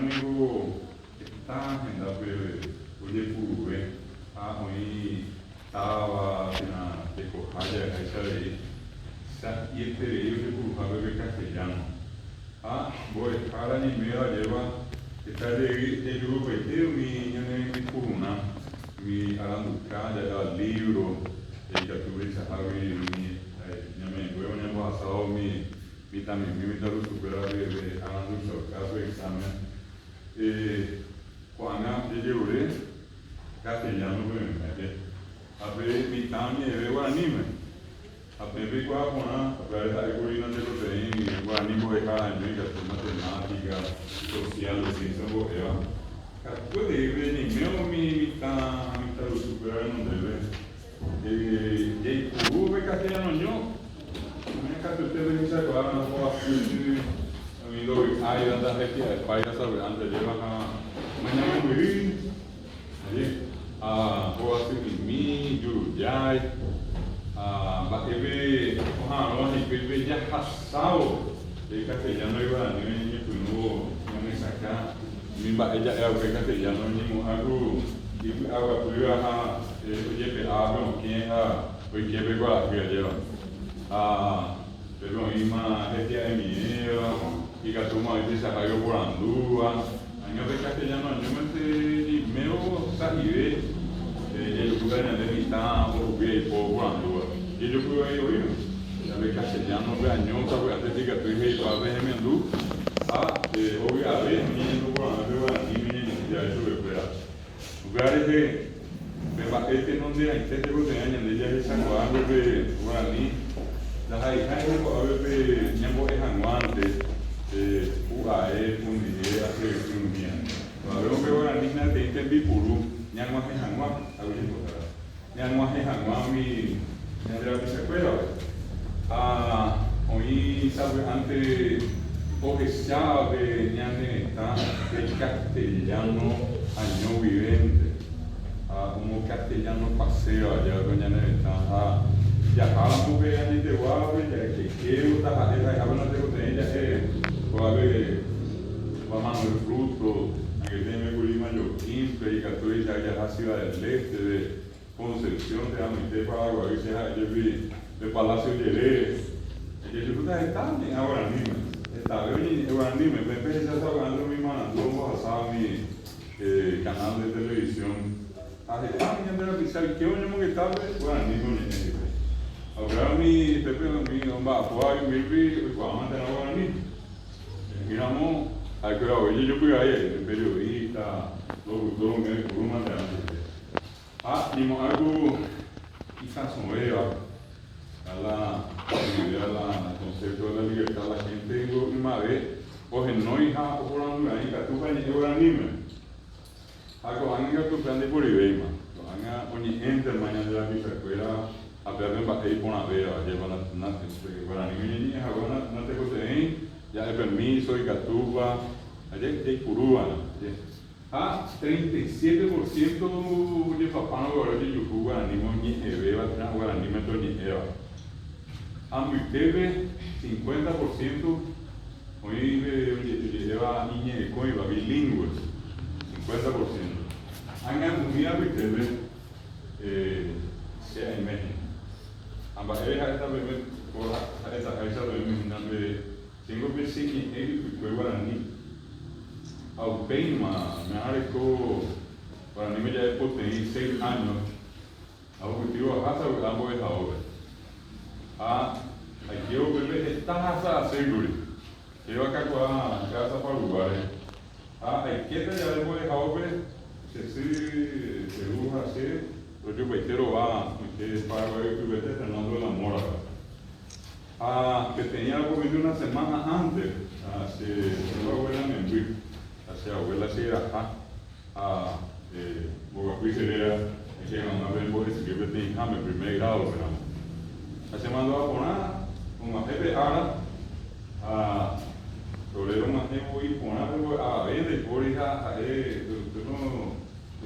amigo está en la oye Purue, hoy estaba en la de Cojaya, esa de y este de ellos de Purujá de castellano. Voy ahora ni me la lleva, está de grupo de mi Puruna, mi aranduca, ya libro, el que tuve sahabi, mi huevo ni pasado mi también mi mitad superar de aranduca, caso examen. Cuando yo llevé castellano, a ver mi también de guanime. A ver cuál pona, a ver la economía de los de guanimo de cada año y las matemática, social, ciencia, bohea. Puede ver ni meo mi mitad superar no debe. De Uruguay castellano yo. Me caso usted me dice que ahora no puedo hacer. Hay tantas gente de país sobre antes llevan a mañana muy bien allí puedo hacer mi yuruyay ebe vamos a ya pasado el castellano iba a nivel que no me saca mi ella es castellano ni algo y agua pura oye que hablo quién hoy que vengo a que lleva pero ima gente de mi y que toma el desarrollo por andúa, año de castellano, yo me sé meo saliré, el lugar de mitad por bien por andúa, y yo puedo ir oír, ya ve castellano, ve año, sabe antes que tú dices para ver mi andú, obvio a ver mi por andúa, ni mi ya eso de fuera, lugares de este no de este tipo de años, de ya es sanguano de guaraní, las hijas de ñambo es anguante. UAE, Unidad, Economía. Cuando veo que la niña de este bipuru, ya no hace hanguá, ya no hace hanguá mi, ya de la que se acuerda. Hoy sabe antes, porque sabe, ya está el castellano año vivente, como castellano paseo allá, doña Neta. Ya hablamos de años de guave, ya que quiero, hablando de ella, vamos el fruto, que tiene Gurima Yoquimpe y Católica ya la ciudad del este de Concepción de Amité para Guavice, de Palacio de Leyes. Y yo está bien ahora mismo. Está bien ahora mismo. Pepe ya está hablando mi mano, vamos a mi canal de televisión. Está bien de la pizza, ¿qué oño que está? Bueno, mismo ni ahora mi Pepe, mi hombre, apoyo, mi vi, cuando antes no ahora mismo. Miramos, al que yo fui ahí, el periodista, locutor, por un mandante. Dimos algo, quizás nueva, a concepto de la libertad, la gente una vez, oye, no hija, por la luna, y que tú vas a anime. Algo, han ido tu plan de por Ibeima, han ido gente mañana de la escuela, a ver, ahí por la vea, llevan a anime, y ahora no te conté ya el permiso y Catuba, allá hay Curúa, 37% de papá no de Yucu, Guaraní, ni Eva, Guaraní, ni Eva. Ambiteve, 50%, hoy lleva niña de coiba, bilingües, 50%. Han muy ambiteve, sea en México. Ambas esta bebé, por esa bebé, tengo que decir que él fue guaraní. Al Peima, me arrecó, guaraní me ya tenía 6 años. Al cultivo a casa, ambos de ahora. Aquí yo bebé está casa seguro. Quiero acá con la casa para lugares. Aquí ya debo de ahora, se usa hacer, pero yo veitero va, que para que vete Fernando de la Mora. Que tenía algo de una semana antes, su abuela me envió, hacia abuela se era Bogacuí sería, que mamá ven por eso que yo tenía mi primer grado, pero se mandó a poner, como jefe ahora, sobre más tiempo y poner a vender por hija,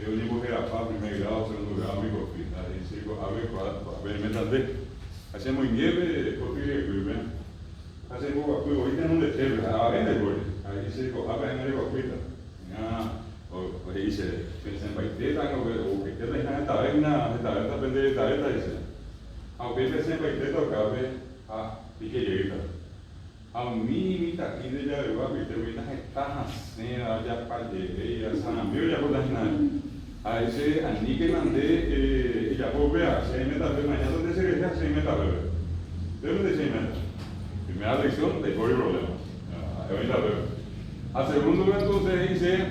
yo digo que era para primer grado, segundo grado, mi copita, y sigo a ver, me tardé. Hacemos nieve, porque hacemos ahorita no le sirve, a vender, ahí se coja en el guacuita. página esta vez dice, aunque se sempre te toca ver a piqueira. A mim tá aqui de já eu abri, eu ainda está nascendo, já paguei, já sabe, já vou dar nada. Aí se a Nick mandei, já vou ver, se me tá vendo amanhã, onde se já se me tá vendo. Eu não deixei nada. Primeira lección, después el problema. A segundo, entonces dice,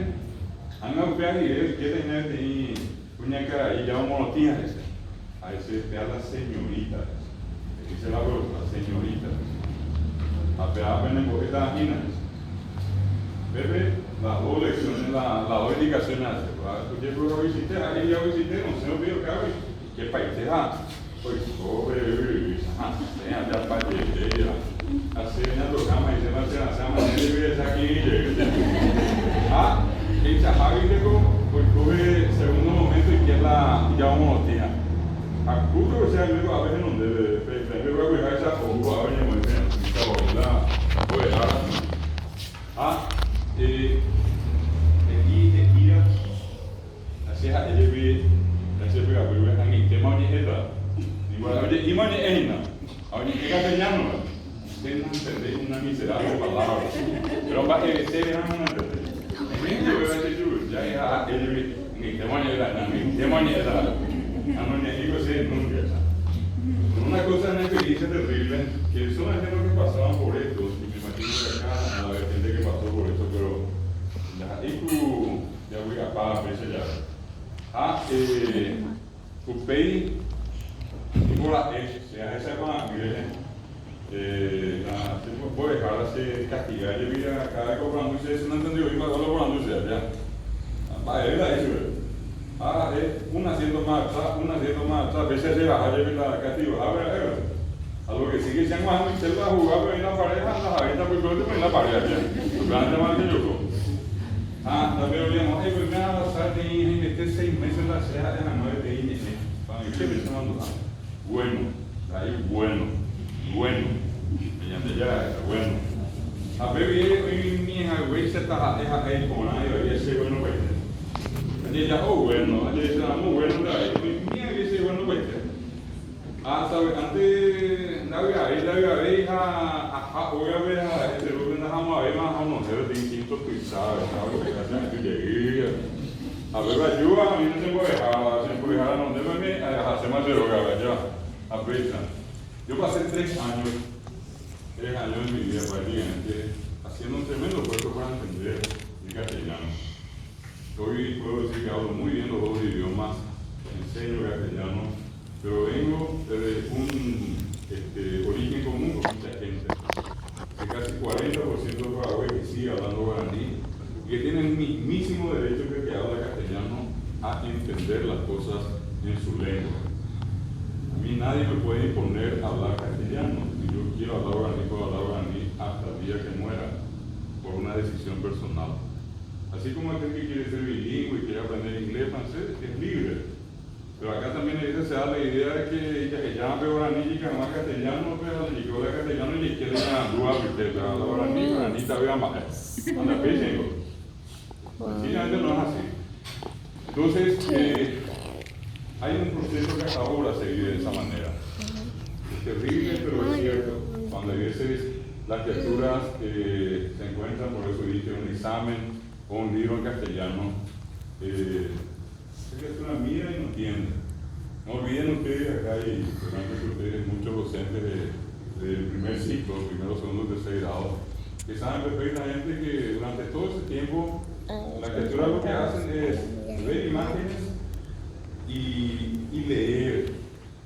han golpeado y él quiere tener una cara y ya un monotina. Ahí se pega la señorita. Dice la señorita. A pegar en el boquete de la esquina. Bebe, las dos lecciones, las dos indicaciones. Porque yo visité, ahí ya visité, no sé, no veo que país te da. Pues sobre, ya para ella. Así en el programa y se va a hacer la semana de vida aquí. El chajavítico, pues tuve segundo momento y que es la ya uno tía. Acudo que sea luego a veces no debe, pero luego a esa poco a ver muy bien, esta bola puede dar. Aquí así a ella vi, así vi a ver aquí tema ni esta. Oye, imani ena, oye, ¿qué castellano? Ustedes no entendéis una miserable palabra. Pero va a ser una entender. En yo voy a decir, ya en tema ni edad, no ni digo si nunca. Una cosa en experiencia terrible, que son la gente que pasaban por esto, y me imagino que acá a ver gente que pasó por esto, pero ya voy a parar, ya. Upei por esa es más puede dejarse castigar. Yo vi a cada vez cobrándose, eso no entendió, iba a cobrándose allá. Era eso. Una haciendo más, a veces se baja, yo vi la castigo. A lo que sigue siendo más muy cerca a jugar, pero en la pareja, en la jarita, pues yo en la pareja ya. Grande más que yo. También olíamos, pues me van a pasar de ahí, y meter 6 meses en la ceja de la 9 de ahí. ¿Qué me está mandando? Bueno, ahí bueno. Ya, bueno. A ver, mi hija, güey, se está ahí con nadie, ese bueno, güey. Ella, bueno, ella dice, muy bueno, mi hija dice, bueno, güey. ¿Sabes? Antes, la voy a ver a este grupo, dejamos a ver más a unos seres distintos, tú sabes, que hacen tu lleguilla. A ver, ayuda, a mí no se puede dejar, no debe hacer más de droga, ya, aprieta. Yo pasé 3 años en mi vida prácticamente haciendo un tremendo esfuerzo para entender el castellano. Hoy puedo decir que hablo muy bien los 2 idiomas, enseño castellano, pero vengo desde un origen común con mucha gente. Hay casi 40% de Paraguay que sigue hablando guaraní y que tiene el mismísimo derecho que habla castellano a entender las cosas en su lengua. A mí nadie me puede imponer hablar castellano. Si yo quiero hablar guaraní, puedo hablar guaraní hasta el día que muera, por una decisión personal. Así como aquel que quiere ser bilingüe y quiere aprender inglés, francés, es libre. Pero acá también se da la idea de que llama guaraní y que habla castellano, pero y que habla castellano y que le llama dua, porque habla guaraní está bien más. Anda pechando. Sencillamente no es así. Entonces, hay un proceso que ahora se vive de esa manera. Es terrible, pero es cierto. Cuando a veces las criaturas se encuentran, por eso dije, un examen o un libro en castellano, esa criatura mira y no entiende. No olviden ustedes, acá hay seguramente ustedes, muchos docentes del primer ciclo, primero, segundo, tercer grado, que saben perfectamente que durante todo ese tiempo las criaturas lo que hacen es ver imágenes y leer,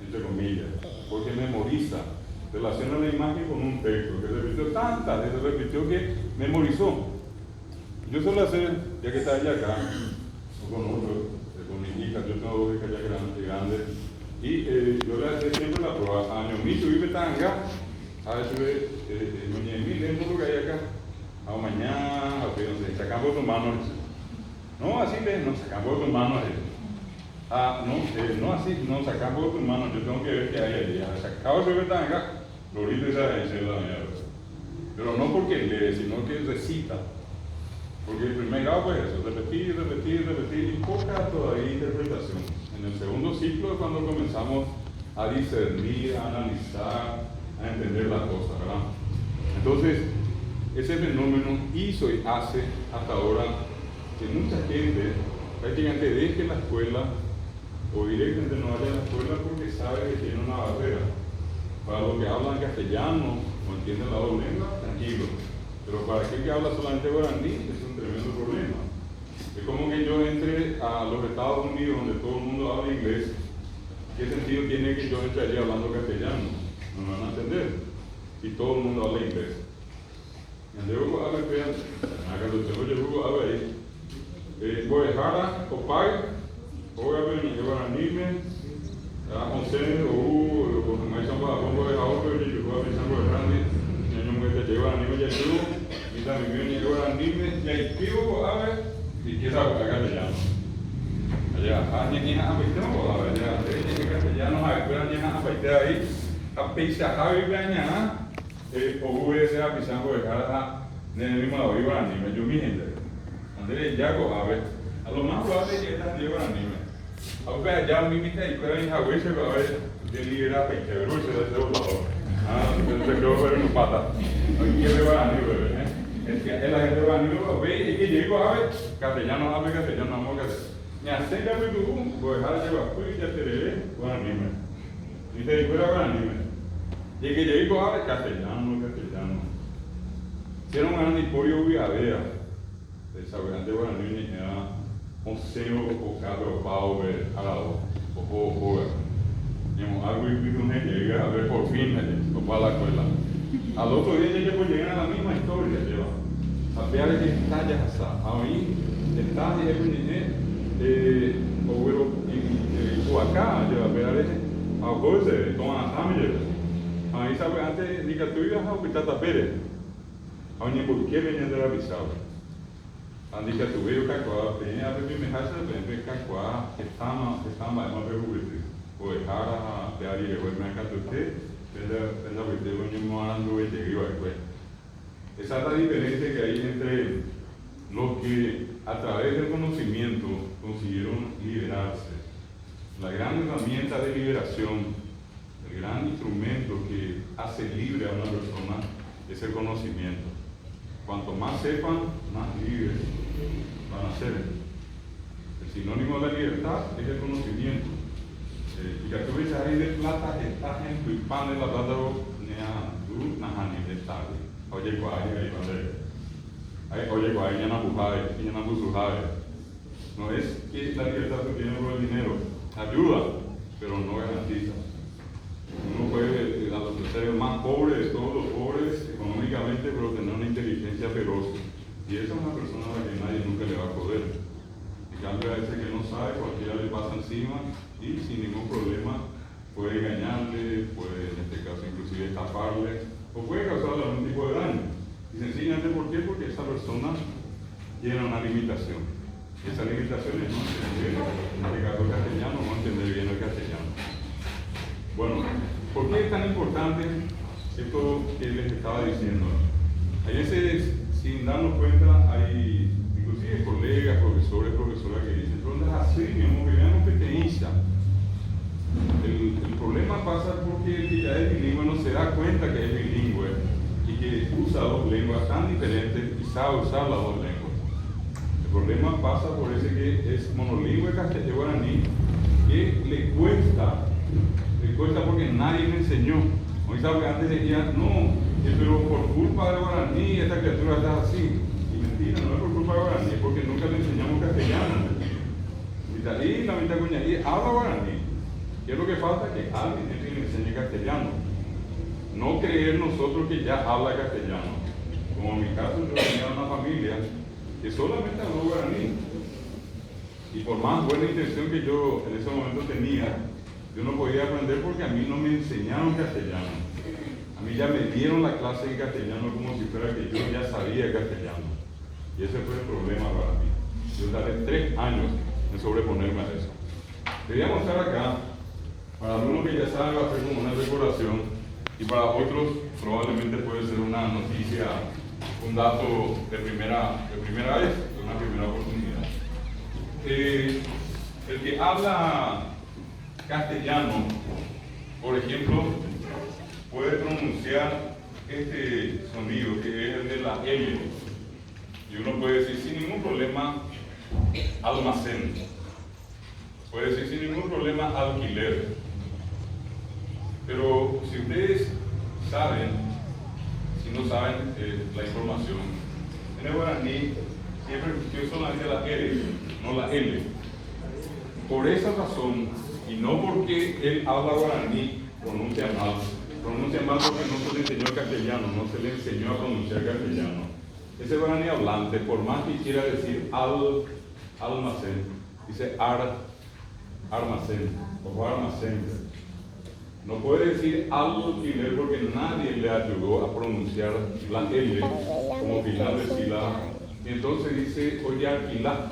entre comillas, porque memoriza, relaciona la imagen con un texto, que se repitió tantas veces, se repitió que memorizó. Yo suelo hacer, ya que está ella acá, o con otros, con mis hijas, yo tengo 2 hijas ya grandes, y yo le hacía siempre la prueba, año mito, vive tan acá, a veces, doña Emilia, es lo que hay acá, a mañana, no sé, sacamos tus manos, no, así ves, no, sacamos tus manos, no así, no, sacamos tus manos, yo tengo que ver qué hay allí, sacamos tus manos acá, Lorita esa es la mierda, pero no porque lee, sino que recita. Porque el primer grado pues eso, repetir, y poca todavía interpretación. En el segundo ciclo es cuando comenzamos a discernir, a analizar, a entender las cosas, ¿verdad? Entonces, ese fenómeno hizo y hace hasta ahora que mucha gente prácticamente deje la escuela o directamente no vaya a la escuela porque sabe que tiene una barrera. Para los que hablan castellano o entienden la dos lenguas, tranquilo. Pero para aquel que habla solamente guaraní es un tremendo problema. Es como que yo entre a los Estados Unidos donde todo el mundo habla inglés. ¿Qué sentido tiene que yo entre allí hablando castellano? No me van a entender. Y todo el mundo habla inglés. Andeu habla creando. Acá lo tengo yo habla ahí. Boejara, Opai, Ogaben, Guaranime, Onsen, o mais São Paulo, Boejara, eu vou pensar no grande, eu não vou ter Guaranime já tudo, e também vem Guaranime, e aí pivo ave, e que sabe acá castellano. Allá, ni a baitão, allá, tem castellano, a escola ni a baitão aí, a pensar a ganhar, o esse a pensar Boejara, nem mesmo a Guaranime, eu me entendo. André ya cojabe, a lo más probable es que estas llevan anime. Aunque ya mi mitad y fuera en Hawái se va a ver de liberar y que verlo y se da ese volador. Se quedó ver en un pata. Aquí lleva anime, es que la gente va anime, ve y que llego a ver castellano, habla castellano, amo castellano. Ni a ser que tú, pues dejar llevar pues ya te veré con anime. Y te digo con anime. Y que llego a ver castellano. Hicieron un gran hiporio viadea. Sagrante Guaraní era un seno o cabro power a la o algo y llega a ver por fin o para la escuela. Al otro día ya pues llegan a la misma historia lleva. A ver que está ya ahí está o bueno y acá lleva a ver a José toma también. Ahí sabe antes ni que tú ibas a Pitata Pérez. Ahora ni por qué venía de la Bisao. Andi que tuve o cacoa, bem a bebê me racha bem cacoa, estava mais uma pergunta. O cara de ali o me catote, pela vez o niño ando e llegó ahí. Esa es la diferencia que hay entre los que a través del conocimiento consiguieron liberarse. La gran herramienta de liberación, el gran instrumento que hace libre a una persona es el conocimiento. Cuanto más sepan, más libres van a ser. El sinónimo de la libertad es el conocimiento. Y que tú ves ahí de plata, está en tu pan de la plata, tú nahani de tarde. Oye, ahí ya no bujae, ya no buzujae. No es que la libertad se tiene por el dinero, ayuda, pero no garantiza. Uno puede ser el más pobre de todos los pobres económicamente, pero tener una inteligencia feroz. Y esa es una persona a la que nadie nunca le va a poder. En cambio, a ese que no sabe, cualquiera le pasa encima y sin ningún problema puede engañarle, puede en este caso inclusive estafarle o puede causarle algún tipo de daño. Y sencillamente, ¿por qué? Porque esa persona tiene una limitación. Y esa limitación es no entender, en este caso castellano, no entender bien el castellano. Bueno, ¿por qué es tan importante esto que les estaba diciendo? A veces, sin darnos cuenta, hay inclusive colegas, profesoras que dicen, pero es así, mismo, que vean competencia. El problema pasa porque el que ya es bilingüe no se da cuenta que es bilingüe y que usa dos lenguas tan diferentes y sabe usar las dos lenguas. El problema pasa por ese que es monolingüe castellano-guaraní, que le cuesta porque nadie me enseñó. Hoy sabe que antes decía, no, pero por culpa de guaraní esta criatura está así. Y mentira, no es por culpa de guaraní, es porque nunca le enseñamos castellano. Y la mitad cuñadí habla guaraní. ¿Qué es lo que falta? Que alguien le enseñe castellano. No creer nosotros que ya habla castellano. Como en mi caso, yo tenía una familia que solamente habló guaraní. Y por más buena intención que yo en ese momento tenía, yo no podía aprender porque a mí no me enseñaron castellano. A mí ya me dieron la clase en castellano como si fuera que yo ya sabía castellano. Y ese fue el problema para mí. Yo tardé 3 años en sobreponerme a eso. Queríamos estar acá. Para algunos que ya saben va a ser como una decoración y para otros probablemente puede ser una noticia un dato de primera vez, de una primera oportunidad. El que habla castellano, por ejemplo, puede pronunciar este sonido que es el de la L. Y uno puede decir sin ningún problema almacén. Puede decir sin ningún problema alquiler. Pero si ustedes saben, si no saben la información, en el guaraní siempre existió solamente la R, no la L. Por esa razón, y no porque él habla guaraní, pronuncia mal porque no se le enseñó castellano, no se le enseñó a pronunciar castellano. Ese guaraní hablante, por más que quiera decir almacén, dice almacén o almacén. No puede decir alquiler porque nadie le ayudó a pronunciar la L como final de sílaba. Y entonces dice oye alquilá